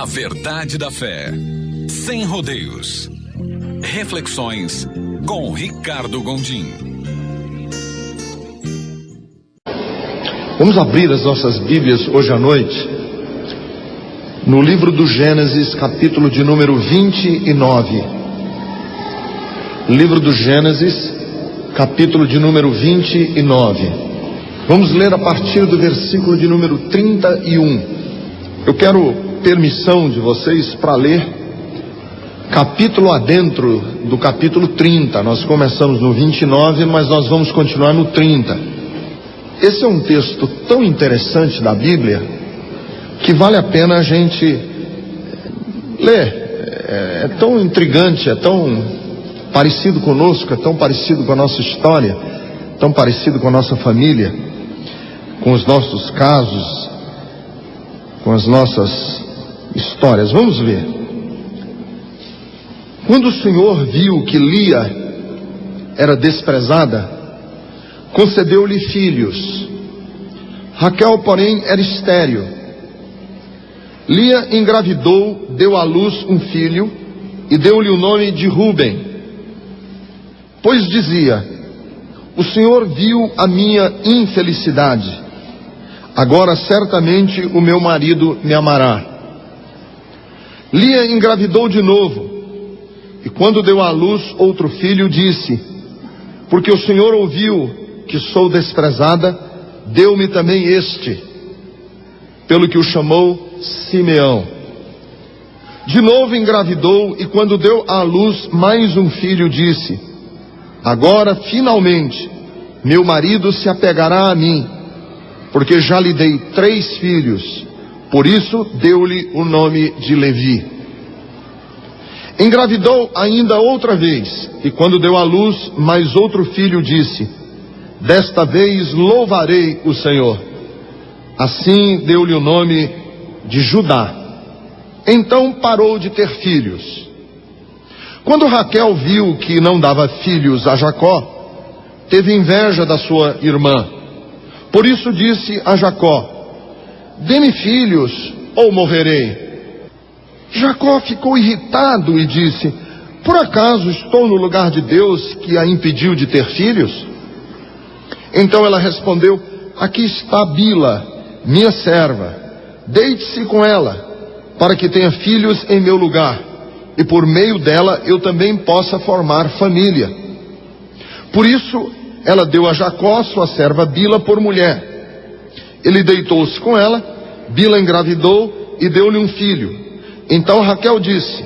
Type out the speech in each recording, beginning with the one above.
A verdade da fé, sem rodeios. Reflexões com Ricardo Gondim. Vamos abrir as nossas Bíblias hoje à noite no livro do Gênesis, capítulo de número 29. Livro do Gênesis, capítulo de número 29. Vamos ler a partir do versículo de número 31. Eu quero permissão de vocês para ler capítulo adentro do capítulo 30. Nós começamos no 29, mas nós vamos continuar no 30. Esse é um texto tão interessante da Bíblia que vale a pena a gente ler. É tão intrigante, é tão parecido conosco, é tão parecido com a nossa história, tão parecido com a nossa família, com os nossos casos, com as nossas histórias. Vamos ver. Quando o Senhor viu que Lia era desprezada, concedeu-lhe filhos. Raquel, porém, era estéril. Lia engravidou, deu à luz um filho e deu-lhe o nome de Ruben, pois dizia: o Senhor viu a minha infelicidade, agora certamente o meu marido me amará. Lia engravidou de novo, e quando deu à luz outro filho, disse: porque o Senhor ouviu que sou desprezada, deu-me também este, pelo que o chamou Simeão. De novo engravidou, e quando deu à luz mais um filho, disse: agora finalmente meu marido se apegará a mim, porque já lhe dei 3 filhos. Por isso deu-lhe o nome de Levi. Engravidou ainda outra vez, e quando deu à luz mais outro filho, disse: desta vez louvarei o Senhor. Assim deu-lhe o nome de Judá. Então parou de ter filhos. Quando Raquel viu que não dava filhos a Jacó, teve inveja da sua irmã. Por isso disse a Jacó: dê-me filhos ou morrerei. Jacó ficou irritado e disse: por acaso estou no lugar de Deus que a impediu de ter filhos? Então ela respondeu: aqui está Bila, minha serva. Deite-se com ela, para que tenha filhos em meu lugar, e por meio dela eu também possa formar família. Por isso ela deu a Jacó sua serva Bila por mulher. Ele deitou-se com ela, Bila engravidou e deu-lhe um filho. Então Raquel disse: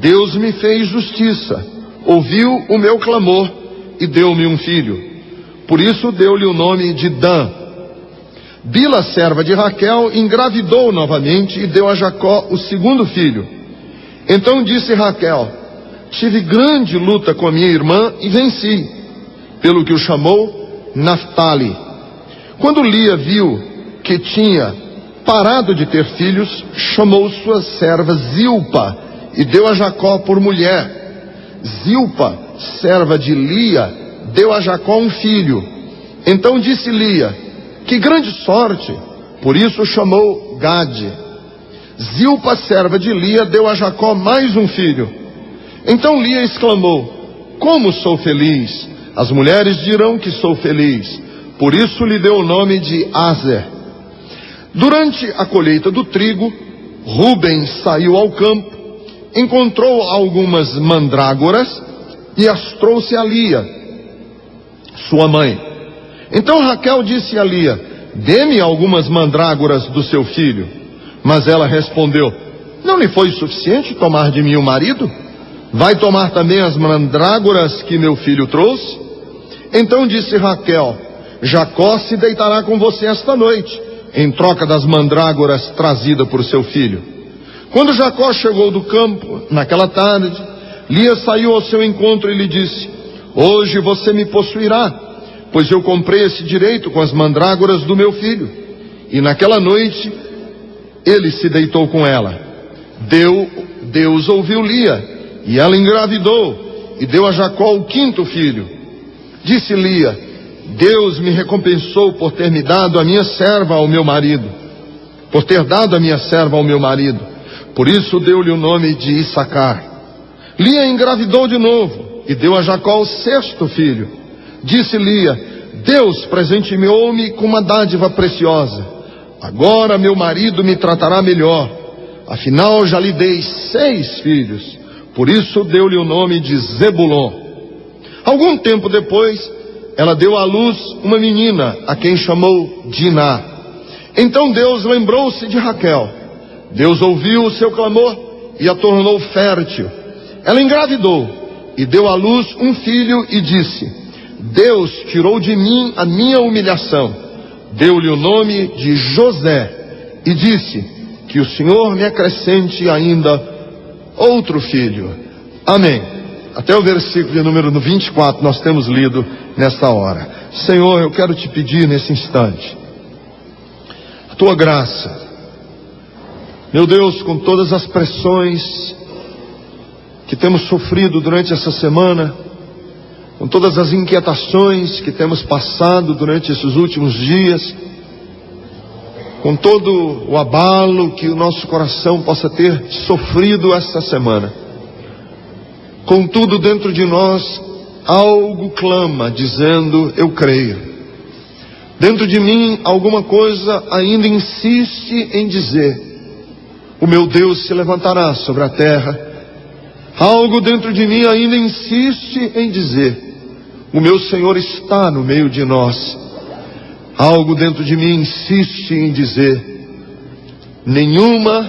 Deus me fez justiça, ouviu o meu clamor e deu-me um filho. Por isso deu-lhe o nome de Dan. Bila, serva de Raquel, engravidou novamente e deu a Jacó o segundo filho. Então disse Raquel: tive grande luta com a minha irmã e venci, pelo que o chamou Naftali. Quando Lia viu que tinha parado de ter filhos, chamou sua serva Zilpa e deu a Jacó por mulher. Zilpa, serva de Lia, deu a Jacó um filho. Então disse Lia: que grande sorte! Por isso chamou Gade. Zilpa, serva de Lia, deu a Jacó mais um filho. Então Lia exclamou: como sou feliz! As mulheres dirão que sou feliz. Por isso lhe deu o nome de Aser. Durante a colheita do trigo, Ruben saiu ao campo, encontrou algumas mandrágoras e as trouxe a Lia, sua mãe. Então Raquel disse a Lia: dê-me algumas mandrágoras do seu filho. Mas ela respondeu: não lhe foi suficiente tomar de mim o marido? Vai tomar também as mandrágoras que meu filho trouxe? Então disse Raquel: Jacó se deitará com você esta noite, em troca das mandrágoras trazidas por seu filho. Quando Jacó chegou do campo, naquela tarde, Lia saiu ao seu encontro e lhe disse: hoje você me possuirá, pois eu comprei esse direito com as mandrágoras do meu filho. E naquela noite ele se deitou com ela. Deus ouviu Lia, e ela engravidou e deu a Jacó o 5º filho. Disse Lia: Deus me recompensou por ter me dado a minha serva ao meu marido, por ter dado a minha serva ao meu marido. Por isso deu-lhe o nome de Issacar. Lia engravidou de novo e deu a Jacó o 6º filho. Disse Lia: Deus presenteou-me com uma dádiva preciosa. Agora meu marido me tratará melhor. Afinal já lhe dei 6 filhos. Por isso deu-lhe o nome de Zebulon. Algum tempo depois, ela deu à luz uma menina, a quem chamou Diná. Então Deus lembrou-se de Raquel. Deus ouviu o seu clamor e a tornou fértil. Ela engravidou e deu à luz um filho e disse: Deus tirou de mim a minha humilhação. Deu-lhe o nome de José e disse: que o Senhor me acrescente ainda outro filho. Amém. Até o versículo de número 24 nós temos lido nesta hora. Senhor, eu quero te pedir nesse instante a tua graça. Meu Deus, com todas as pressões que temos sofrido durante essa semana, com todas as inquietações que temos passado durante esses últimos dias, com todo o abalo que o nosso coração possa ter sofrido esta semana, contudo dentro de nós algo clama dizendo: eu creio. Dentro de mim alguma coisa ainda insiste em dizer: o meu Deus se levantará sobre a terra. Algo dentro de mim ainda insiste em dizer: o meu Senhor está no meio de nós. Algo dentro de mim insiste em dizer: nenhuma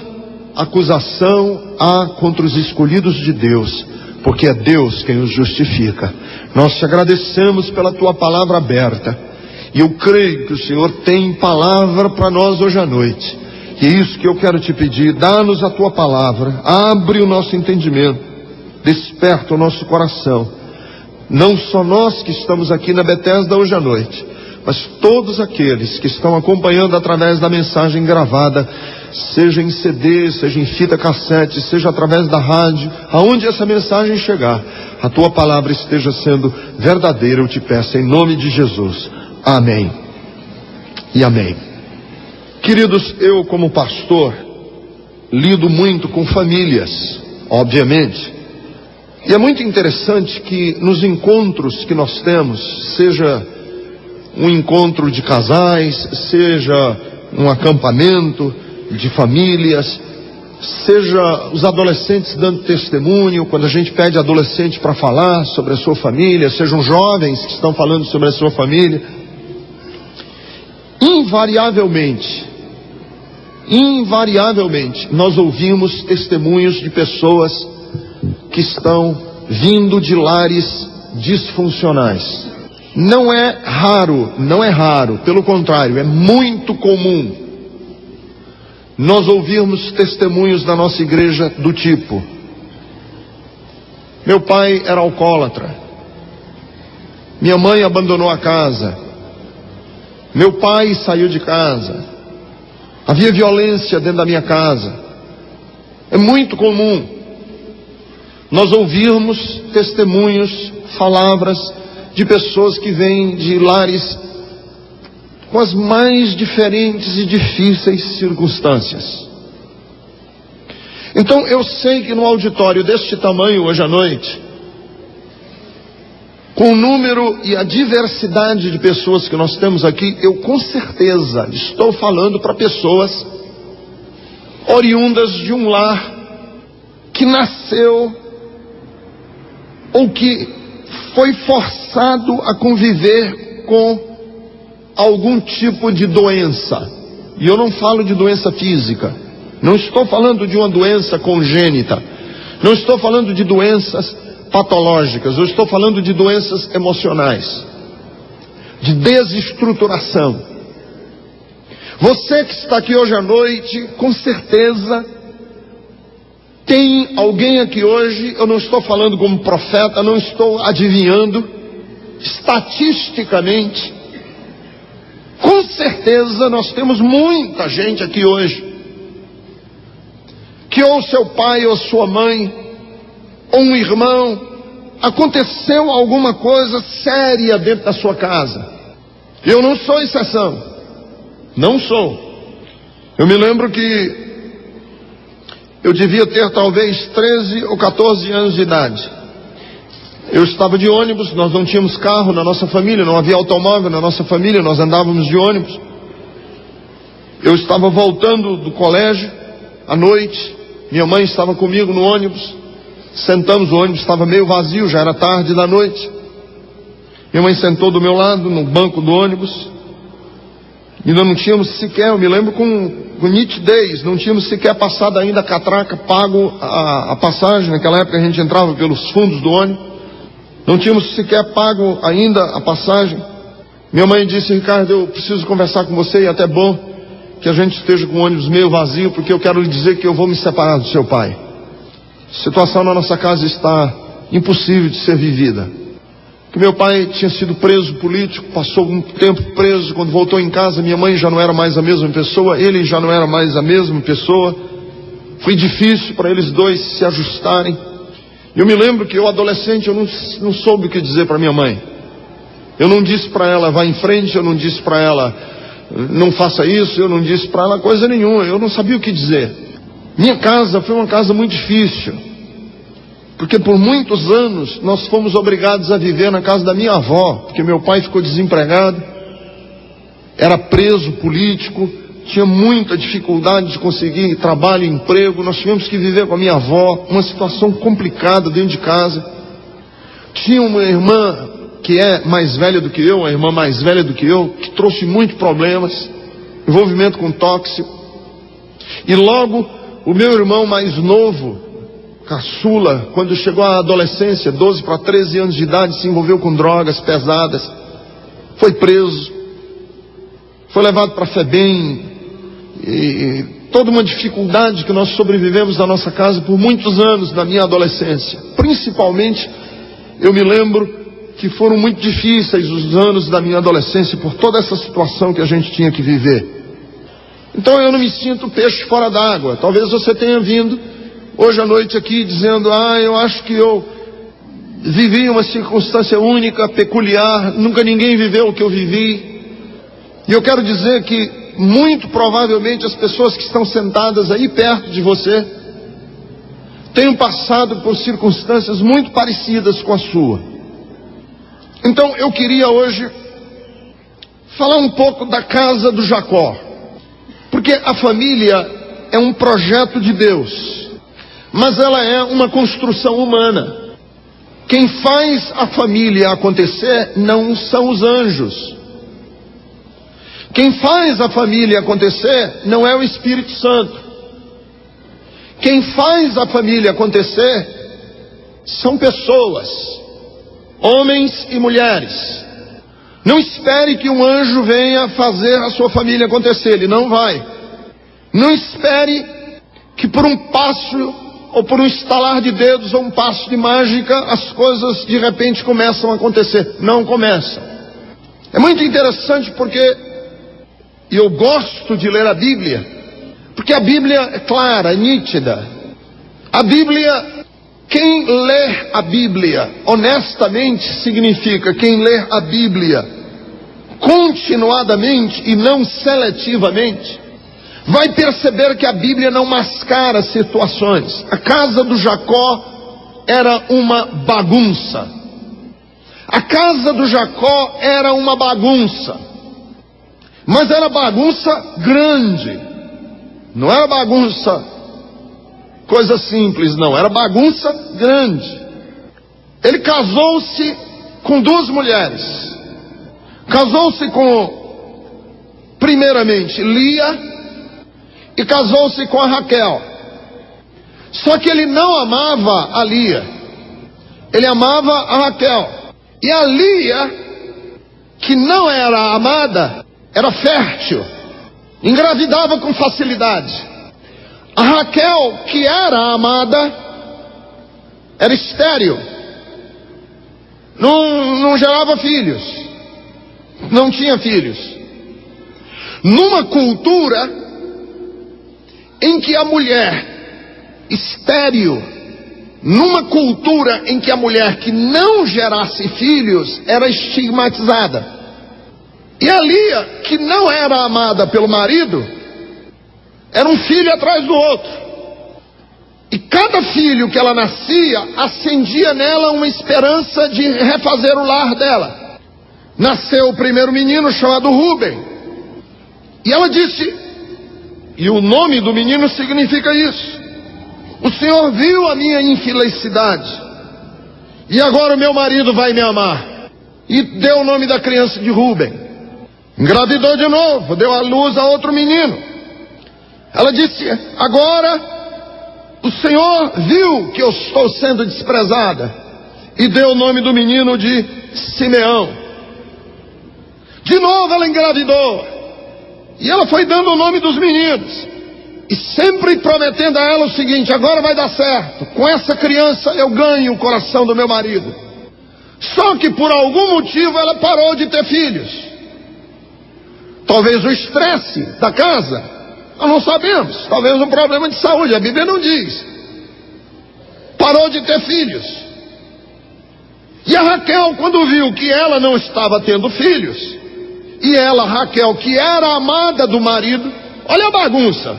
acusação há contra os escolhidos de Deus, porque é Deus quem os justifica. Nós te agradecemos pela tua palavra aberta, e eu creio que o Senhor tem palavra para nós hoje à noite. E é isso que eu quero te pedir: dá-nos a tua palavra, abre o nosso entendimento, desperta o nosso coração. Não só nós que estamos aqui na Bethesda hoje à noite, mas todos aqueles que estão acompanhando através da mensagem gravada, seja em CD, seja em fita cassete, seja através da rádio, aonde essa mensagem chegar, a tua palavra esteja sendo verdadeira, eu te peço em nome de Jesus. Amém e amém. Queridos, eu como pastor lido muito com famílias, obviamente, e é muito interessante que nos encontros que nós temos, seja um encontro de casais, seja um acampamento de famílias, seja os adolescentes dando testemunho, quando a gente pede adolescente para falar sobre a sua família, sejam jovens que estão falando sobre a sua família, invariavelmente, nós ouvimos testemunhos de pessoas que estão vindo de lares disfuncionais. Não é raro, pelo contrário, é muito comum nós ouvirmos testemunhos da nossa igreja do tipo: meu pai era alcoólatra, minha mãe abandonou a casa, meu pai saiu de casa, havia violência dentro da minha casa. É muito comum nós ouvirmos testemunhos, palavras de pessoas que vêm de lares com as mais diferentes e difíceis circunstâncias. Então eu sei que no auditório deste tamanho hoje à noite, com o número e a diversidade de pessoas que nós temos aqui, eu com certeza estou falando para pessoas oriundas de um lar que nasceu ou que foi forçado a conviver com algum tipo de doença. E eu não falo de doença física, não estou falando de uma doença congênita, não estou falando de doenças patológicas, eu estou falando de doenças emocionais, de desestruturação. Você que está aqui hoje à noite, com certeza tem alguém aqui hoje, eu não estou falando como profeta, não estou adivinhando, estatisticamente, com certeza nós temos muita gente aqui hoje, que ou seu pai ou sua mãe, ou um irmão, aconteceu alguma coisa séria dentro da sua casa. Eu não sou exceção, não sou. Eu me lembro que Eu devia ter talvez 13 ou 14 anos de idade. Eu estava de ônibus, nós não tínhamos carro na nossa família, não havia automóvel na nossa família, nós andávamos de ônibus. Eu estava voltando do colégio à noite, minha mãe estava comigo no ônibus, sentamos, o ônibus estava meio vazio, já era tarde da noite. Minha mãe sentou do meu lado, no banco do ônibus. Ainda não tínhamos sequer, eu me lembro com nitidez, não tínhamos sequer passado ainda a catraca, pago a passagem. Naquela época a gente entrava pelos fundos do ônibus. Não tínhamos sequer pago ainda a passagem. Minha mãe disse: Ricardo, eu preciso conversar com você, e é até bom que a gente esteja com o ônibus meio vazio, porque eu quero lhe dizer que eu vou me separar do seu pai. A situação na nossa casa está impossível de ser vivida. Que meu pai tinha sido preso político, passou um tempo preso. Quando voltou em casa, minha mãe já não era mais a mesma pessoa, ele já não era mais a mesma pessoa. Foi difícil para eles dois se ajustarem. Eu me lembro que eu, adolescente, eu não soube o que dizer para minha mãe. Eu não disse para ela: vá em frente, eu não disse para ela: não faça isso, eu não disse para ela coisa nenhuma, eu não sabia o que dizer. Minha casa foi uma casa muito difícil, porque por muitos anos nós fomos obrigados a viver na casa da minha avó, porque meu pai ficou desempregado, era preso político, tinha muita dificuldade de conseguir trabalho e emprego. Nós tivemos que viver com a minha avó, uma situação complicada dentro de casa. Tinha uma irmã que é mais velha do que eu, uma irmã mais velha do que eu, que trouxe muitos problemas, envolvimento com tóxico. E logo o meu irmão mais novo, caçula, quando chegou à adolescência, 12 para 13 anos de idade, se envolveu com drogas pesadas, foi preso, foi levado para a FEBEM, e toda uma dificuldade que nós sobrevivemos na nossa casa por muitos anos na minha adolescência. Principalmente, eu me lembro que foram muito difíceis os anos da minha adolescência por toda essa situação que a gente tinha que viver. Então eu não me sinto peixe fora d'água. Talvez você tenha vindo hoje à noite aqui dizendo: eu acho que eu vivi uma circunstância única, peculiar, nunca ninguém viveu o que eu vivi. E eu quero dizer que muito provavelmente as pessoas que estão sentadas aí perto de você tenham passado por circunstâncias muito parecidas com a sua. Então eu queria hoje falar um pouco da casa do Jacó, porque a família é um projeto de Deus, mas ela é uma construção humana. Quem faz a família acontecer não são os anjos. Quem faz a família acontecer não é o Espírito Santo. Quem faz a família acontecer são pessoas, homens e mulheres. Não espere que um anjo venha fazer a sua família acontecer, ele não vai. Não espere que por um passo ou por um estalar de dedos ou um passo de mágica as coisas de repente começam a acontecer. Não começam. É muito interessante porque eu gosto de ler a Bíblia, porque a Bíblia é clara, é nítida. A Bíblia, quem lê a Bíblia honestamente, significa quem lê a Bíblia continuadamente e não seletivamente, vai perceber que a Bíblia não mascara situações. A casa do Jacó era uma bagunça. A casa do Jacó era uma bagunça. Mas era bagunça grande. Não era bagunça coisa simples, não. Era bagunça grande. Ele casou-se com duas mulheres. Casou-se com, primeiramente, Lia, e casou-se com a Raquel. Só que ele não amava a Lia, ele amava a Raquel. E a Lia, que não era amada, era fértil, engravidava com facilidade. A Raquel, que era amada, era estéril, não gerava filhos, não tinha filhos. Numa cultura em que a mulher estéril, numa cultura em que a mulher que não gerasse filhos era estigmatizada. E a Lia, que não era amada pelo marido, era um filho atrás do outro. cada filho que ela nascia, acendia nela uma esperança de refazer o lar dela. Nasceu o primeiro menino chamado Rúben. E ela disse, e o nome do menino significa isso: o Senhor viu a minha infelicidade, e agora o meu marido vai me amar. E deu o nome da criança de Rúben. Engravidou de novo, deu à luz a outro menino. Ela disse, agora o Senhor viu que eu estou sendo desprezada, e deu o nome do menino de Simeão. De novo ela engravidou, e ela foi dando o nome dos meninos, e sempre prometendo a ela o seguinte: agora vai dar certo, com essa criança eu ganho o coração do meu marido. Só que por algum motivo ela parou de ter filhos. Talvez o estresse da casa, nós não sabemos, talvez um problema de saúde, a Bíblia não diz. Parou de ter filhos. E a Raquel, quando viu que ela não estava tendo filhos, e ela, Raquel, que era amada do marido, olha a bagunça,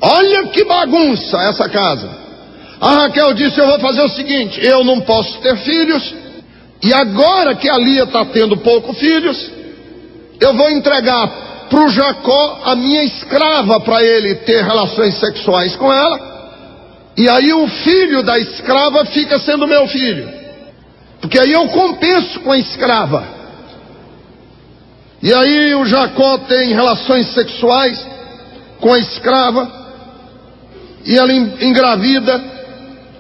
olha que bagunça essa casa. A Raquel disse, eu vou fazer o seguinte, eu não posso ter filhos, e agora que a Lia está tendo poucos filhos, eu vou entregar para o Jacó a minha escrava, para ele ter relações sexuais com ela, e aí o filho da escrava fica sendo meu filho, porque aí eu compenso com a escrava. E aí o Jacó tem relações sexuais com a escrava, e ela engravida,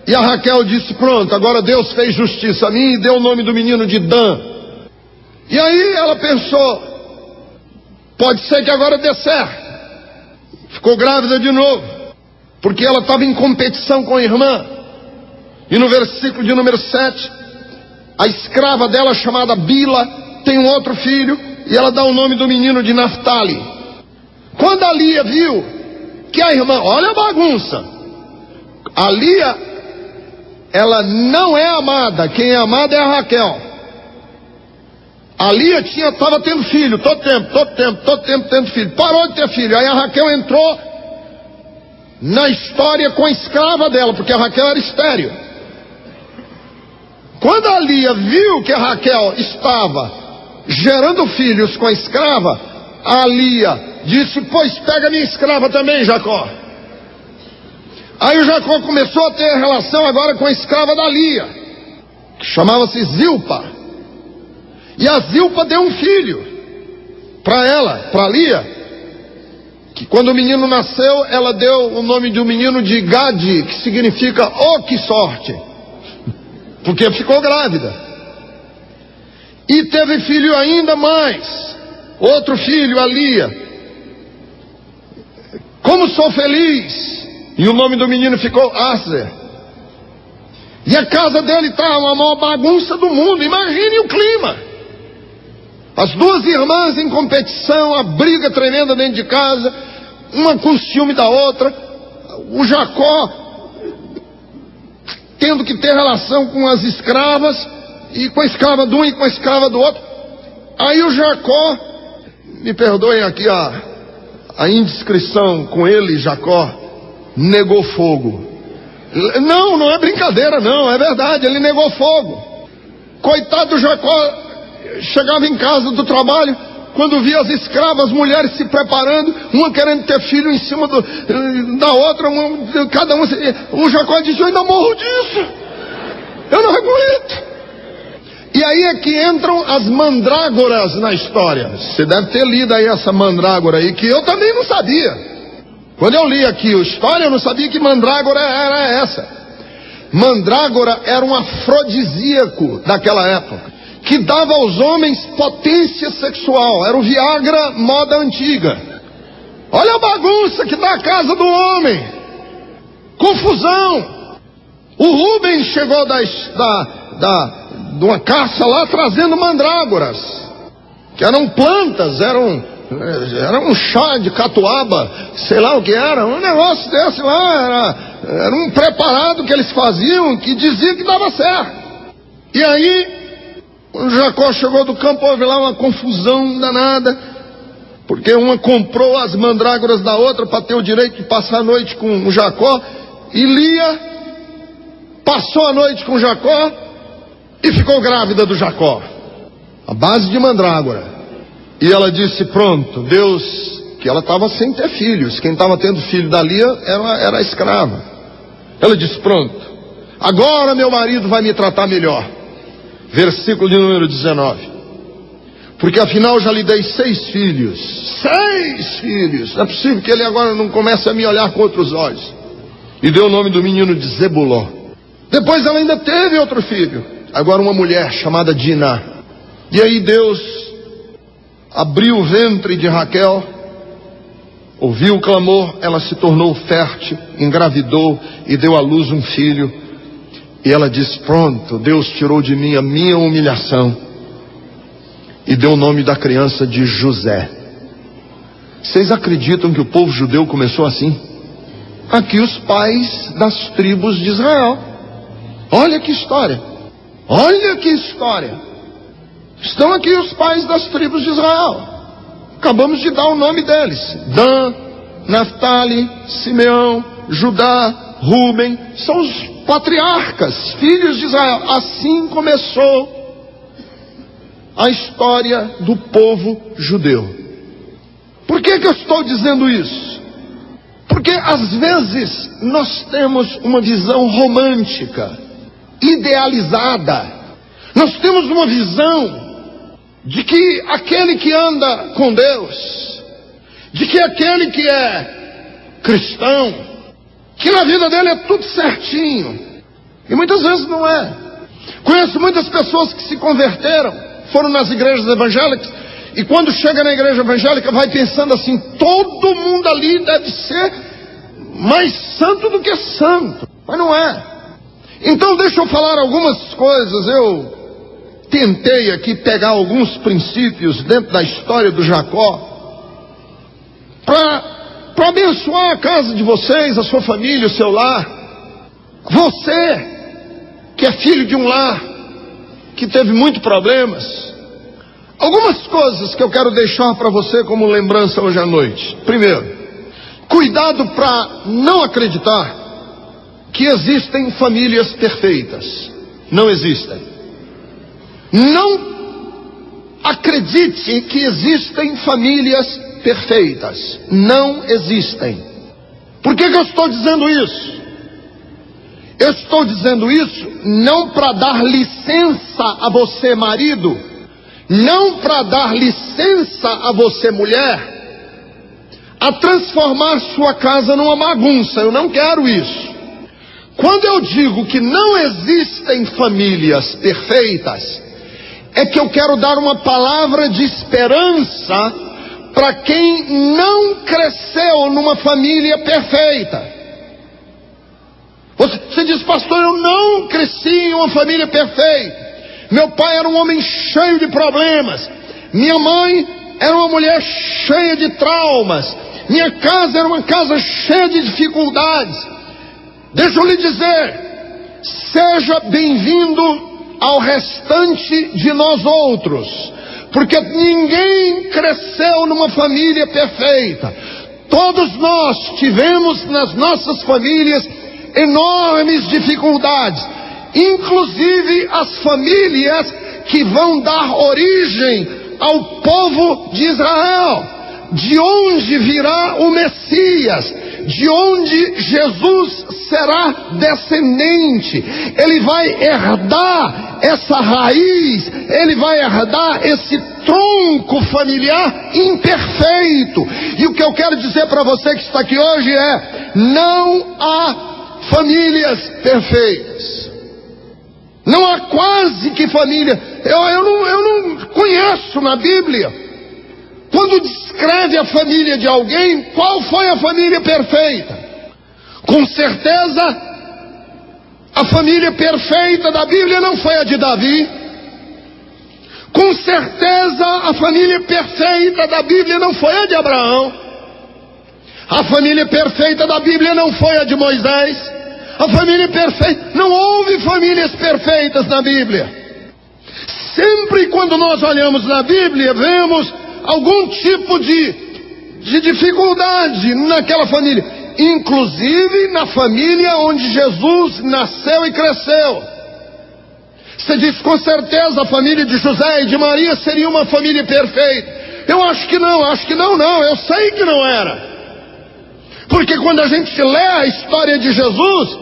e a Raquel disse, pronto, agora Deus fez justiça a mim, e deu o nome do menino de Dan. E aí ela pensou, pode ser que agora dê certo. Ficou grávida de novo, porque ela estava em competição com a irmã. E no versículo de número 7, a escrava dela, chamada Bila, tem um outro filho, e ela dá o nome do menino de Naftali. Quando a Lia viu que a irmã, olha a bagunça, a Lia, ela não é amada, quem é amada é a Raquel. A Lia estava tendo filho, todo tempo tendo filho, parou de ter filho. Aí a Raquel entrou na história com a escrava dela, porque a Raquel era estéril. Quando a Lia viu que a Raquel estava gerando filhos com a escrava, a Lia disse, pois pega minha escrava também, Jacó. Aí o Jacó começou a ter relação agora com a escrava da Lia, que chamava-se Zilpa. E a Zilpa deu um filho para ela, para Lia, que quando o menino nasceu, ela deu o nome de um menino de Gade, que significa, oh que sorte, porque ficou grávida. E teve filho ainda mais, outro filho, a Lia. Como sou feliz! E o nome do menino ficou Aser. E a casa dele está a maior bagunça do mundo, imagine o clima. As duas irmãs em competição, a briga tremenda dentro de casa, uma com ciúme da outra, o Jacó tendo que ter relação com as escravas, e com a escrava de um e com a escrava do outro. Aí o Jacó, me perdoem aqui a indiscrição com ele, Jacó, negou fogo. Não é brincadeira não, é verdade, ele negou fogo. Coitado do Jacó, chegava em casa do trabalho, quando via as escravas, as mulheres se preparando, uma querendo ter filho em cima da outra, cada uma. O Jacó disse, eu ainda morro disso, eu não aguento. E aí é que entram as mandrágoras na história. Você deve ter lido aí essa mandrágora aí, que eu também não sabia. Quando eu li aqui a história, eu não sabia que mandrágora era essa. Mandrágora era um afrodisíaco daquela época, que dava aos homens potência sexual. Era o Viagra moda antiga. Olha a bagunça que dá a casa do homem. Confusão. O Rubem chegou de uma caça lá trazendo mandrágoras, que eram plantas, era um chá de catuaba, sei lá o que era, um negócio desse lá, era um preparado que eles faziam, que dizia que dava certo. E aí, o Jacó chegou do campo, houve lá uma confusão danada, porque uma comprou as mandrágoras da outra para ter o direito de passar a noite com o Jacó, e Lia passou a noite com Jacó e ficou grávida do Jacó, a base de mandrágora. E ela disse: pronto, Deus, que ela estava sem ter filhos, quem estava tendo filho da Lia era a escrava. Ela disse: pronto, agora meu marido vai me tratar melhor. Versículo de número 19. Porque afinal já lhe dei 6 filhos. 6 filhos. Não é possível que ele agora não comece a me olhar com outros olhos. E deu o nome do menino de Zebulon. Depois ela ainda teve outro filho, agora uma mulher chamada Diná. E aí Deus abriu o ventre de Raquel, ouviu o clamor, ela se tornou fértil, engravidou e deu à luz um filho. E ela disse: pronto, Deus tirou de mim a minha humilhação. E deu o nome da criança de José. Vocês acreditam que o povo judeu começou assim? Aqui os pais das tribos de Israel. Olha que história. Olha que história. Estão aqui os pais das tribos de Israel. Acabamos de dar o nome deles: Dan, Naftali, Simeão, Judá, Rúben. São os patriarcas, filhos de Israel. Assim começou a história do povo judeu. Por que eu estou dizendo isso? Porque às vezes nós temos uma visão romântica, idealizada. Nós temos uma visão de que aquele que anda com Deus, de que aquele que é cristão, que na vida dele é tudo certinho. E muitas vezes não é. Conheço muitas pessoas que se converteram, foram nas igrejas evangélicas, e quando chega na igreja evangélica vai pensando assim: todo mundo ali deve ser mais santo do que santo. Mas não é. Então deixa eu falar algumas coisas. Eu tentei aqui pegar alguns princípios dentro da história do Jacó para abençoar a casa de vocês, a sua família, o seu lar. Você que é filho de um lar que teve muitos problemas. Algumas coisas que eu quero deixar para você como lembrança hoje à noite. Primeiro, cuidado para não acreditar que existem famílias perfeitas. Não existem. Não acredite que existem famílias perfeitas. Não existem. Por que eu estou dizendo isso? Eu estou dizendo isso não para dar licença a você, marido, não para dar licença a você, mulher, a transformar sua casa numa bagunça. Eu não quero isso. Quando eu digo que não existem famílias perfeitas, é que eu quero dar uma palavra de esperança para quem não cresceu numa família perfeita. Você diz: pastor, eu não cresci em uma família perfeita. Meu pai era um homem cheio de problemas. Minha mãe era uma mulher cheia de traumas. Minha casa era uma casa cheia de dificuldades. Deixa eu lhe dizer: seja bem-vindo ao restante de nós outros, porque ninguém cresceu numa família perfeita. Todos nós tivemos nas nossas famílias enormes dificuldades, inclusive as famílias que vão dar origem ao povo de Israel, de onde virá o Messias, de onde Jesus será descendente. Ele vai herdar essa raiz, ele vai herdar esse tronco familiar imperfeito. E o que eu quero dizer para você que está aqui hoje é: não há famílias perfeitas. Não há quase que família. Eu não conheço na Bíblia, quando descreve a família de alguém, qual foi a família perfeita. Com certeza, a família perfeita da Bíblia não foi a de Davi. Com certeza, a família perfeita da Bíblia não foi a de Abraão. A família perfeita da Bíblia não foi a de Moisés. A família perfeita, não houve famílias perfeitas na Bíblia. Sempre quando nós olhamos na Bíblia, vemos algum tipo de dificuldade naquela família. inclusive na família onde Jesus nasceu e cresceu. Você diz, com certeza a família de José e de Maria seria uma família perfeita. Eu acho que não, eu sei que não era. Porque quando a gente lê a história de Jesus,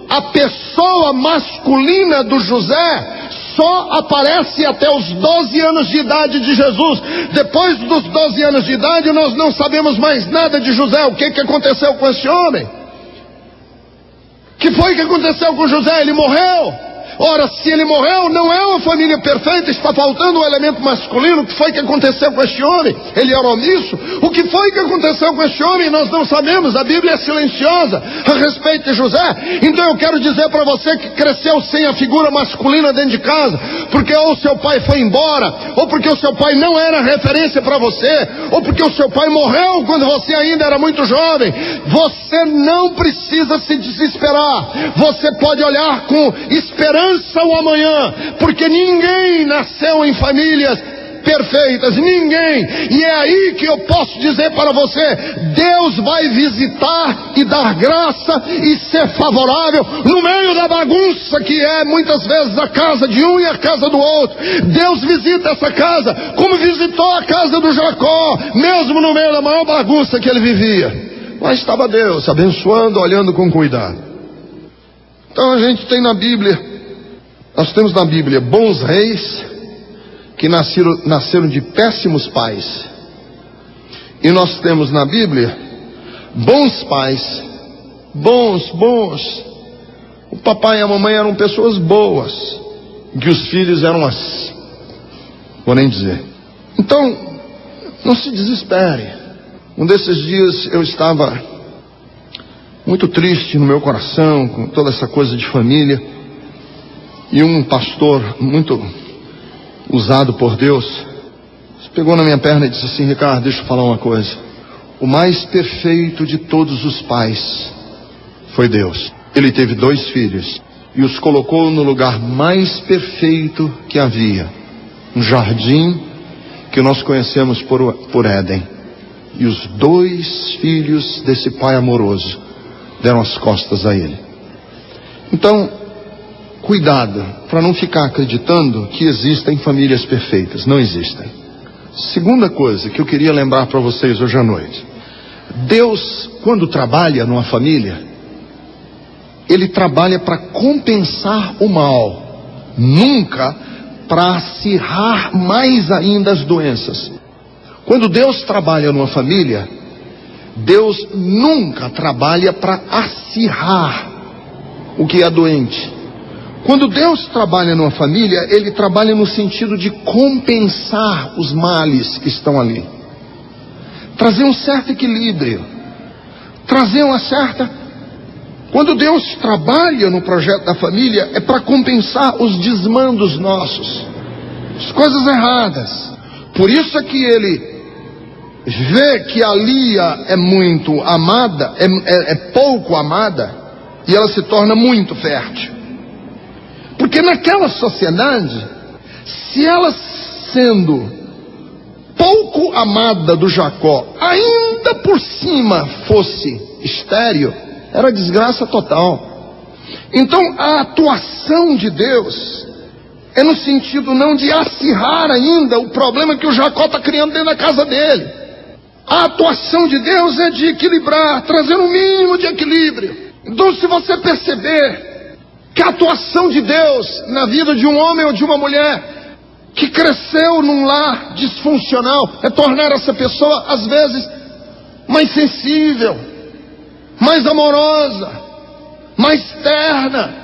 a pessoa masculina do José só aparece até os 12 anos de idade de Jesus. Depois dos 12 anos de idade, nós não sabemos mais nada de José. O que aconteceu com esse homem? O que foi que aconteceu com José? Ele morreu. Ora, se ele morreu, não é uma família perfeita, está faltando um elemento masculino. O que foi que aconteceu com este homem? Ele era omisso. O que foi que aconteceu com este homem? Nós não sabemos, a Bíblia é silenciosa a respeito de José. Então eu quero dizer para você que cresceu sem a figura masculina dentro de casa, porque ou seu pai foi embora, ou porque o seu pai não era referência para você, ou porque o seu pai morreu quando você ainda era muito jovem. Você não precisa se desesperar. Você pode olhar com esperança o amanhã, porque ninguém nasceu em famílias perfeitas, ninguém. E é aí que eu posso dizer para você, Deus vai visitar e dar graça e ser favorável no meio da bagunça que é muitas vezes a casa de um e a casa do outro. Deus visita essa casa, como visitou a casa do Jacó, mesmo no meio da maior bagunça que ele vivia. Mas estava Deus abençoando, olhando com cuidado. Então a gente tem na Bíblia, nós temos na Bíblia bons reis que nasceram de péssimos pais. E nós temos na Bíblia bons pais, bons. O papai e a mamãe eram pessoas boas, que os filhos eram assim, vou nem dizer. Então, não se desespere. Um desses dias eu estava muito triste no meu coração, com toda essa coisa de família. E um pastor muito usado por Deus pegou na minha perna e disse assim: Ricardo, deixa eu falar uma coisa. O mais perfeito de todos os pais foi Deus. Ele teve 2 filhos e os colocou no lugar mais perfeito que havia, um jardim que nós conhecemos por Éden. E os 2 filhos desse pai amoroso deram as costas a ele. Então, cuidado para não ficar acreditando que existem famílias perfeitas. Não existem. Segunda coisa que eu queria lembrar para vocês hoje à noite. Deus, quando trabalha numa família, Ele trabalha para compensar o mal, nunca para acirrar mais ainda as doenças. Quando Deus trabalha numa família, Deus nunca trabalha para acirrar o que é doente. Quando Deus trabalha numa família, Ele trabalha no sentido de compensar os males que estão ali. Trazer um certo equilíbrio. Trazer uma certa... Quando Deus trabalha no projeto da família, é para compensar os desmandos nossos. As coisas erradas. Por isso é que Ele vê que a Lia é muito amada, é pouco amada, e ela se torna muito fértil. Porque naquela sociedade, se ela sendo pouco amada do Jacó, ainda por cima fosse estéril, era desgraça total. Então a atuação de Deus é no sentido não de acirrar ainda o problema que o Jacó está criando dentro da casa dele. A atuação de Deus é de equilibrar, trazer um mínimo de equilíbrio. Então, se você perceber que a atuação de Deus na vida de um homem ou de uma mulher que cresceu num lar disfuncional é tornar essa pessoa, às vezes, mais sensível, mais amorosa, mais terna.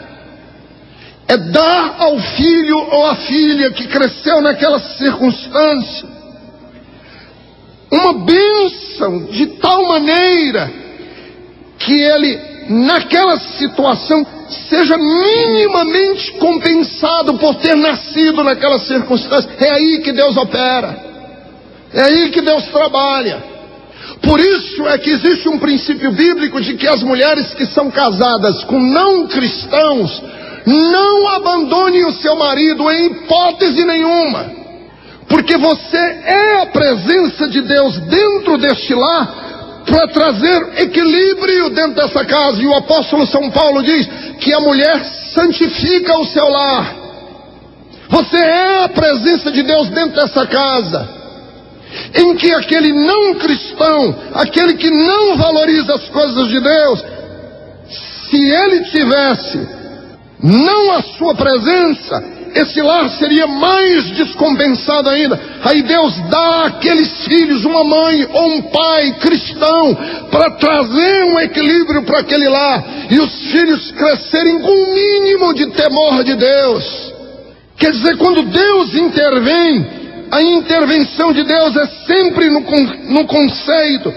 É dar ao filho ou à filha que cresceu naquela circunstância uma bênção de tal maneira que ele, naquela situação, seja minimamente compensado por ter nascido naquela circunstância. É aí que Deus opera. É aí que Deus trabalha. Por isso é que existe um princípio bíblico de que as mulheres que são casadas com não cristãos não abandonem o seu marido em hipótese nenhuma. Porque você é a presença de Deus dentro deste lar para trazer equilíbrio dentro dessa casa. E o apóstolo São Paulo diz que a mulher santifica o seu lar. Você é a presença de Deus dentro dessa casa, em que aquele não cristão, aquele que não valoriza as coisas de Deus, se ele tivesse não a sua presença, esse lar seria mais descompensado ainda. Aí Deus dá àqueles filhos uma mãe ou um pai cristão para trazer um equilíbrio para aquele lar, e os filhos crescerem com um mínimo de temor de Deus. Quer dizer, quando Deus intervém, a intervenção de Deus é sempre no conceito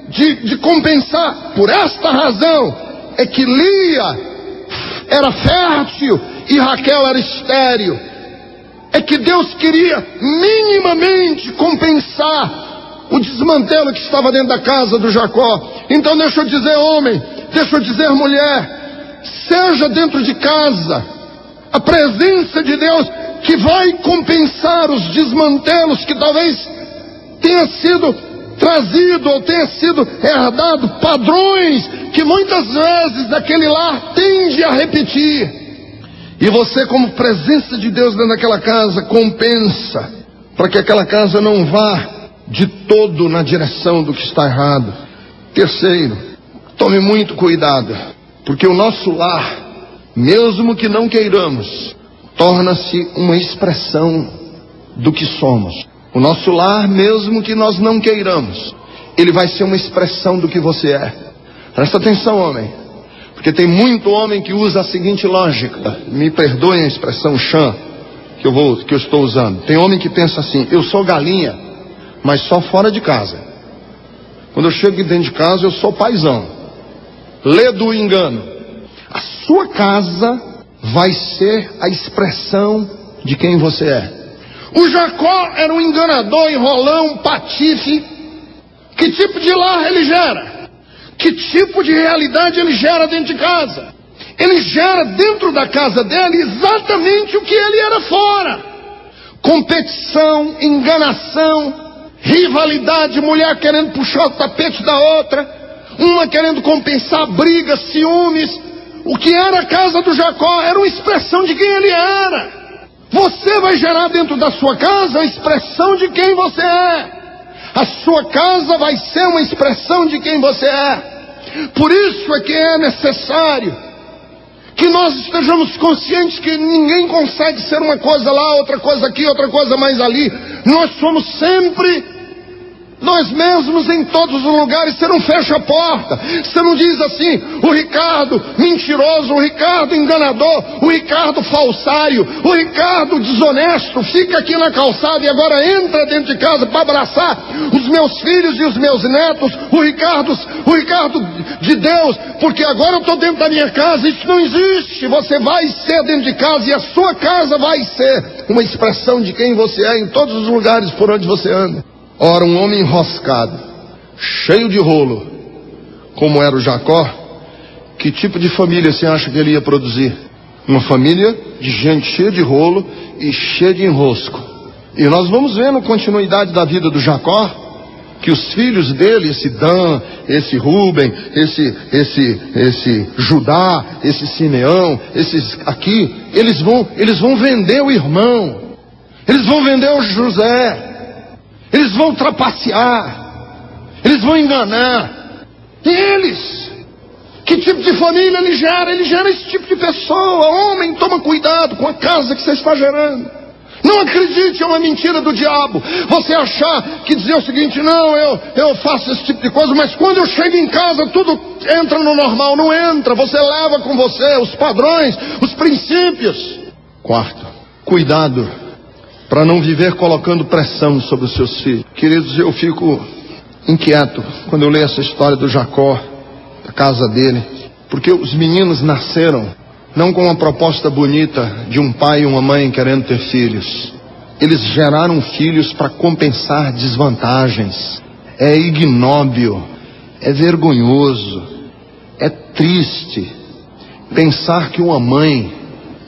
de compensar. Por esta razão é que Lia era fértil e Raquel era estéril. É que Deus queria minimamente compensar o desmantelo que estava dentro da casa do Jacó. Então deixa eu dizer, homem, deixa eu dizer, mulher, seja dentro de casa a presença de Deus que vai compensar os desmantelos que talvez tenha sido trazido ou tenha sido herdado, padrões que muitas vezes aquele lar tende a repetir. E você, como presença de Deus dentro daquela casa, compensa para que aquela casa não vá de todo na direção do que está errado. Terceiro, tome muito cuidado, porque o nosso lar, mesmo que não queiramos, torna-se uma expressão do que somos. O nosso lar, mesmo que nós não queiramos, ele vai ser uma expressão do que você é. Presta atenção, homem, porque tem muito homem que usa a seguinte lógica. Me perdoem a expressão chã que eu estou usando. Tem homem que pensa assim: eu sou galinha, mas só fora de casa. Quando eu chego dentro de casa, eu sou paizão. Lê do engano. A sua casa vai ser a expressão de quem você é. O Jacó era um enganador, enrolão, patife. Que tipo de lar ele gera? Que tipo de realidade ele gera dentro de casa? Ele gera dentro da casa dele exatamente o que ele era fora: competição, enganação, rivalidade, mulher querendo puxar o tapete da outra, uma querendo compensar brigas, ciúmes. O que era a casa do Jacó era uma expressão de quem ele era. Você vai gerar dentro da sua casa a expressão de quem você é. A sua casa vai ser uma expressão de quem você é. Por isso é que é necessário que nós estejamos conscientes que ninguém consegue ser uma coisa lá, outra coisa aqui, outra coisa mais ali. Nós somos sempre nós mesmos em todos os lugares. Você não fecha a porta, você não diz assim: o Ricardo mentiroso, o Ricardo enganador, o Ricardo falsário, o Ricardo desonesto fica aqui na calçada e agora entra dentro de casa para abraçar os meus filhos e os meus netos. O Ricardo de Deus, porque agora eu estou dentro da minha casa. Isso não existe. Você vai ser dentro de casa, e a sua casa vai ser uma expressão de quem você é em todos os lugares por onde você anda. Ora, um homem enroscado, cheio de rolo, como era o Jacó, que tipo de família você acha que ele ia produzir? Uma família de gente cheia de rolo e cheia de enrosco. E nós vamos ver na continuidade da vida do Jacó que os filhos dele, esse Dan, esse Rúben, esse Judá, esse Simeão, esses aqui, eles vão vender o irmão, eles vão vender o José. Eles vão trapacear, eles vão enganar. E eles? Que tipo de família ele gera? Ele gera esse tipo de pessoa. Homem, toma cuidado com a casa que você está gerando. Não acredite, é uma mentira do diabo você achar que dizer o seguinte: não, eu faço esse tipo de coisa, mas quando eu chego em casa tudo entra no normal. Não entra. Você leva com você os padrões, os princípios. Quarto, cuidado para não viver colocando pressão sobre os seus filhos. Queridos, eu fico inquieto quando eu leio essa história do Jacó, da casa dele, porque os meninos nasceram não com uma proposta bonita de um pai e uma mãe querendo ter filhos. Eles geraram filhos para compensar desvantagens. É ignóbil, é vergonhoso, é triste pensar que uma mãe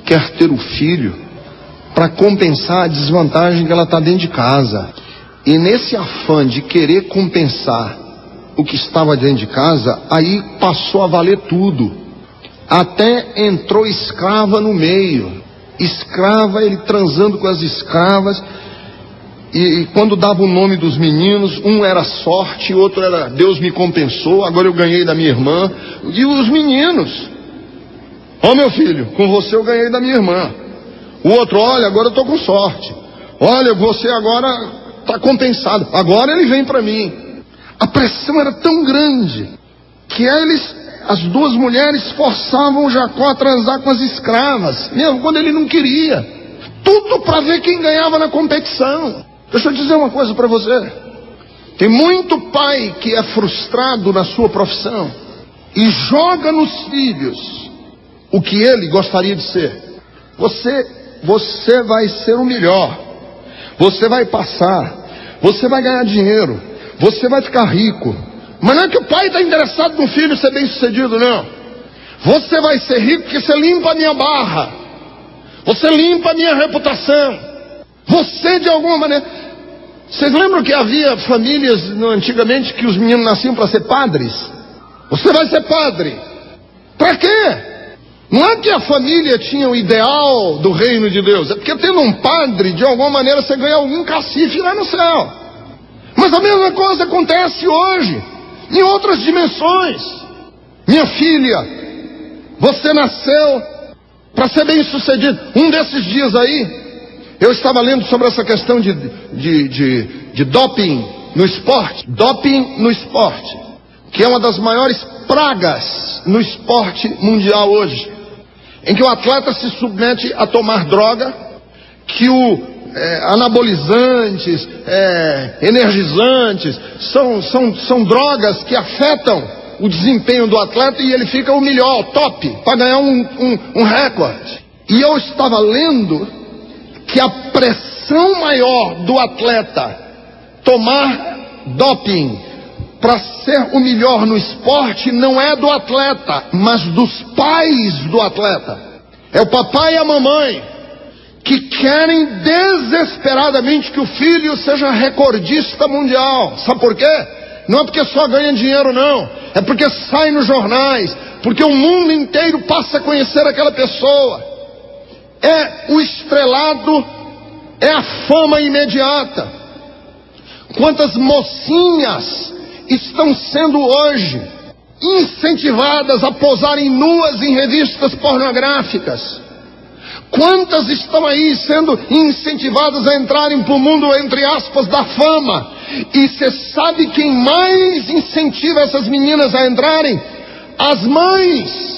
quer ter o filho para compensar a desvantagem que ela está dentro de casa. E nesse afã de querer compensar o que estava dentro de casa, aí passou a valer tudo. Até entrou escrava no meio. Escrava, ele transando com as escravas. E quando dava o nome dos meninos, um era sorte, outro era Deus me compensou, agora eu ganhei da minha irmã. E os meninos: ó, meu filho, com você eu ganhei da minha irmã. O outro: olha, agora eu estou com sorte. Olha, você agora está compensado. Agora ele vem para mim. A pressão era tão grande que as duas mulheres forçavam Jacó a transar com as escravas, mesmo quando ele não queria. Tudo para ver quem ganhava na competição. Deixa eu dizer uma coisa para você. Tem muito pai que é frustrado na sua profissão e joga nos filhos o que ele gostaria de ser. Você vai ser o melhor. Você vai passar. Você vai ganhar dinheiro. Você vai ficar rico. Mas não é que o pai está interessado no filho ser bem sucedido, não. Você vai ser rico porque você limpa a minha barra. Você limpa a minha reputação. Você, de alguma maneira... Vocês lembram que havia famílias antigamente que os meninos nasciam para ser padres? Você vai ser padre. Para quê? Não é que a família tinha o ideal do reino de Deus. É porque tendo um padre, de alguma maneira você ganha algum cacife lá no céu. Mas a mesma coisa acontece hoje, em outras dimensões. Minha filha, você nasceu para ser bem sucedido. Um desses dias aí, eu estava lendo sobre essa questão de doping no esporte. Doping no esporte, que é uma das maiores pragas no esporte mundial hoje, em que o atleta se submete a tomar droga, que anabolizantes, energizantes, são drogas que afetam o desempenho do atleta e ele fica o melhor, o top, para ganhar um recorde. E eu estava lendo que a pressão maior do atleta tomar doping para ser o melhor no esporte não é do atleta, mas dos pais do atleta. É o papai e a mamãe que querem desesperadamente que o filho seja recordista mundial. Sabe por quê? Não é porque só ganha dinheiro, não. É porque sai nos jornais, porque o mundo inteiro passa a conhecer aquela pessoa. É o estrelado, é a fama imediata. Quantas mocinhas estão sendo hoje incentivadas a posarem nuas em revistas pornográficas? Quantas estão aí sendo incentivadas a entrarem para o mundo, entre aspas, da fama? E você sabe quem mais incentiva essas meninas a entrarem? As mães.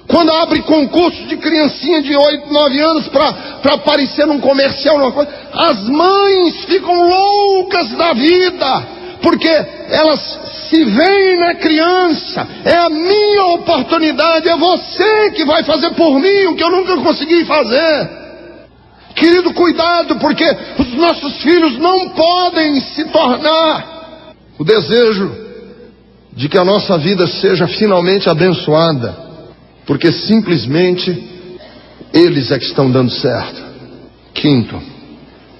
Quando abre concurso de criancinha de 8, 9 anos para aparecer num comercial, numa coisa, as mães ficam loucas da vida, porque elas se veem na criança. É a minha oportunidade, é você que vai fazer por mim o que eu nunca consegui fazer. Querido, cuidado, porque os nossos filhos não podem se tornar o desejo de que a nossa vida seja finalmente abençoada, porque simplesmente eles é que estão dando certo. Quinto,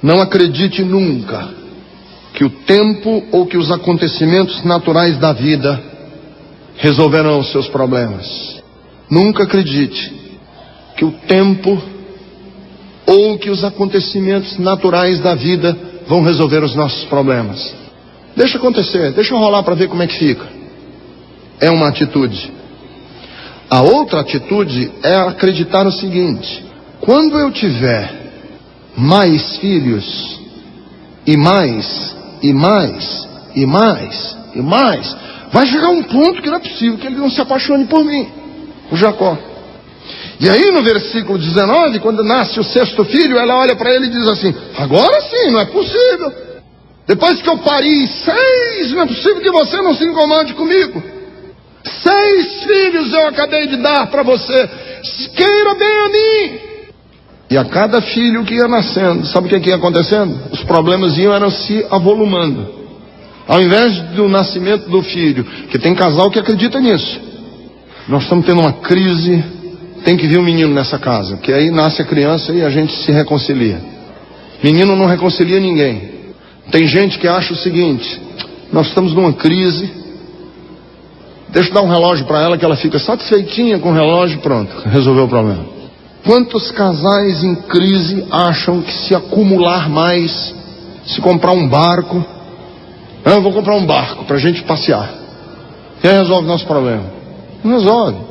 não acredite nunca que o tempo ou que os acontecimentos naturais da vida resolverão os seus problemas. Nunca acredite que o tempo ou que os acontecimentos naturais da vida vão resolver os nossos problemas. Deixa acontecer, deixa rolar para ver como é que fica. É uma atitude. A outra atitude é acreditar o seguinte: quando eu tiver mais filhos, e mais, e mais, e mais, e mais, vai chegar um ponto que não é possível que ele não se apaixone por mim, o Jacó. E aí no versículo 19, quando nasce o 6º filho, ela olha para ele e diz assim: agora sim, não é possível. Depois que eu pari 6, não é possível que você não se incomode comigo. 6 filhos eu acabei de dar para você, queira bem a mim. E a cada filho que ia nascendo, sabe o que ia acontecendo? Os problemas iam se avolumando. Ao invés do nascimento do filho, que tem casal que acredita nisso, nós estamos tendo uma crise, tem que vir um menino nessa casa, que aí nasce a criança e a gente se reconcilia. Menino não reconcilia ninguém. Tem gente que acha o seguinte: nós estamos numa crise, Deixa eu dar um relógio para ela que ela fica satisfeitinha com o relógio, pronto, resolveu o problema. Quantos casais em crise acham que se acumular mais, se comprar um barco, eu vou comprar um barco para a gente passear, e aí resolve nosso problema? Não resolve.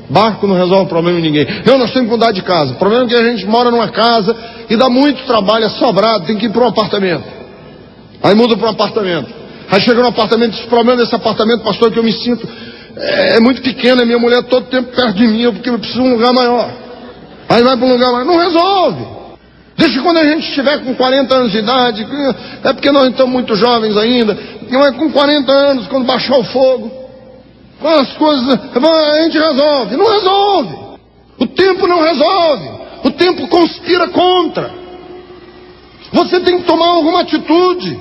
Barco não resolve o problema de ninguém. Não, nós temos que mudar de casa. O problema é que a gente mora numa casa e dá muito trabalho, é sobrado, tem que ir para um apartamento. Aí muda para um apartamento. Aí chega no apartamento, diz: o problema desse apartamento, pastor, é que eu me sinto é muito pequeno, a minha mulher todo tempo perto de mim, porque eu preciso de um lugar maior. Aí vai para um lugar maior. Não resolve. Deixa quando a gente estiver com 40 anos de idade, é porque nós estamos muito jovens ainda, não é com 40 anos, quando baixar o fogo, as coisas, a gente resolve. Não resolve. O tempo não resolve. O tempo conspira contra. Você tem que tomar alguma atitude.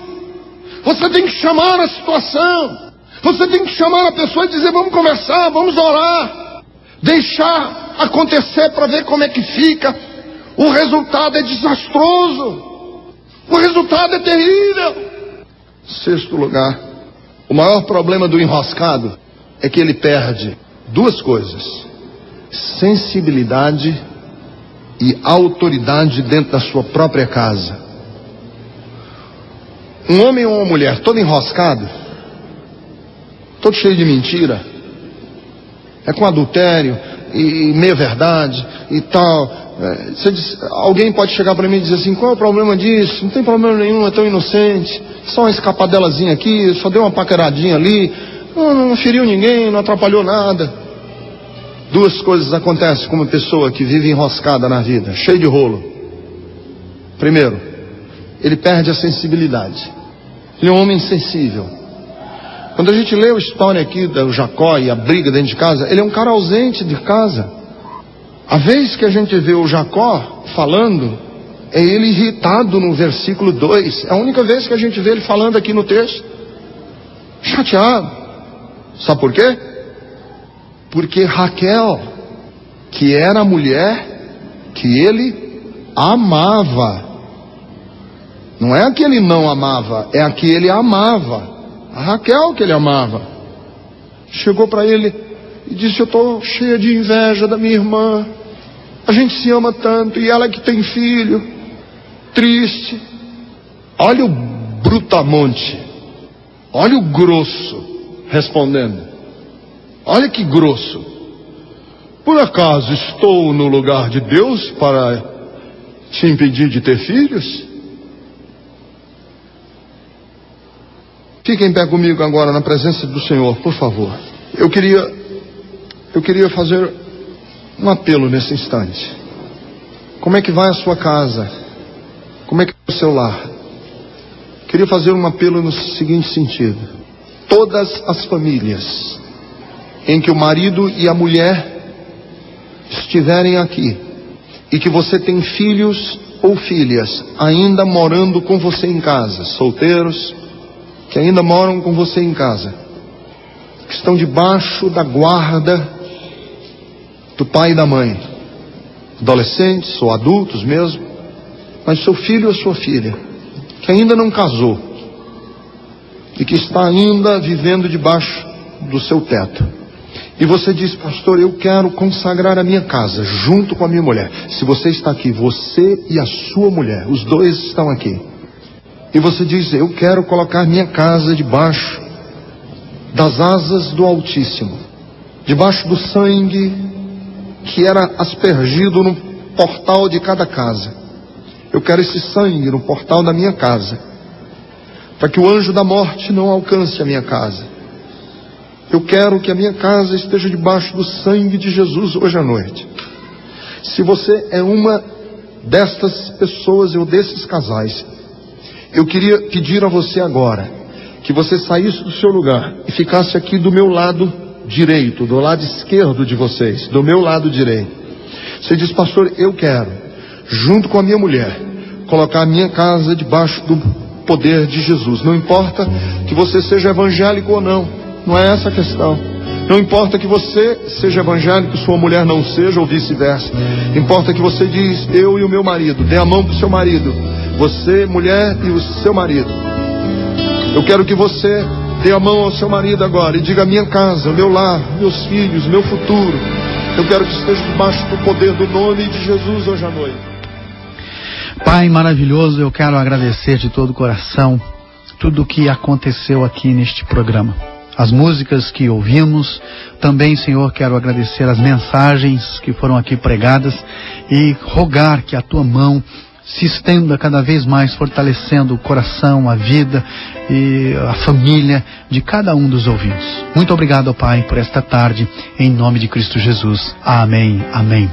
Você tem que chamar a situação. Você tem que chamar a pessoa e dizer: vamos conversar, vamos orar. Deixar acontecer para ver como é que fica. O resultado é desastroso. O resultado é terrível. Sexto lugar, o maior problema do enroscado é que ele perde duas coisas: sensibilidade e autoridade dentro da sua própria casa. Um homem ou uma mulher todo enroscado, todo cheio de mentira, é com adultério e meia verdade e tal. Alguém pode chegar para mim e dizer assim: qual é o problema disso? Não tem problema nenhum, é tão inocente, só uma escapadelazinha aqui, só deu uma paqueradinha ali, não feriu ninguém, não atrapalhou nada. Duas coisas acontecem com uma pessoa que vive enroscada na vida, cheia de rolo. Primeiro, ele perde a sensibilidade. Ele é um homem insensível. Quando a gente lê a história aqui do Jacó e a briga dentro de casa, ele é um cara ausente de casa. A vez que a gente vê o Jacó falando, é ele irritado no versículo 2. É a única vez que a gente vê ele falando aqui no texto. Chateado. Sabe por quê? Porque Raquel, que era a mulher que ele amava, não é a que ele não amava, é a que ele amava, a Raquel que ele amava, chegou para ele e disse: eu estou cheia de inveja da minha irmã, a gente se ama tanto, e ela que tem filho, triste. Olha o brutamonte, olha o grosso respondendo. Olha que grosso. Por acaso estou no lugar de Deus para te impedir de ter filhos? Fique em pé comigo agora na presença do Senhor, por favor. Eu queria fazer um apelo nesse instante. Como é que vai a sua casa? Como é que é o seu lar? Queria fazer um apelo no seguinte sentido: todas as famílias em que o marido e a mulher estiverem aqui, e que você tem filhos ou filhas ainda morando com você em casa, solteiros que ainda moram com você em casa, que estão debaixo da guarda do pai e da mãe, adolescentes ou adultos mesmo, mas seu filho ou sua filha que ainda não casou e que está ainda vivendo debaixo do seu teto, e você diz: pastor, eu quero consagrar a minha casa junto com a minha mulher. Se você está aqui, você e a sua mulher, os dois estão aqui, e você diz: eu quero colocar minha casa debaixo das asas do Altíssimo, debaixo do sangue que era aspergido no portal de cada casa. Eu quero esse sangue no portal da minha casa, para que o anjo da morte não alcance a minha casa. Eu quero que a minha casa esteja debaixo do sangue de Jesus hoje à noite. Se você é uma destas pessoas ou desses casais, eu queria pedir a você agora que você saísse do seu lugar e ficasse aqui do meu lado direito, do lado esquerdo de vocês, do meu lado direito. Você diz: pastor, eu quero, junto com a minha mulher, colocar a minha casa debaixo do poder de Jesus. Não importa que você seja evangélico ou não. Não é essa a questão. Não importa que você seja evangélico, sua mulher não seja, ou vice-versa. Importa que você diz: eu e o meu marido. Dê a mão para o seu marido. Você, mulher, e o seu marido. Eu quero que você Dê a mão ao seu marido agora e diga: minha casa, meu lar, meus filhos, meu futuro, eu quero que esteja debaixo do poder do nome de Jesus hoje à noite. Pai maravilhoso, eu quero agradecer de todo o coração tudo o que aconteceu aqui neste programa. As músicas que ouvimos, também, Senhor, quero agradecer as mensagens que foram aqui pregadas e rogar que a tua mão se estenda cada vez mais, fortalecendo o coração, a vida e a família de cada um dos ouvintes. Muito obrigado, Pai, por esta tarde, em nome de Cristo Jesus. Amém, amém.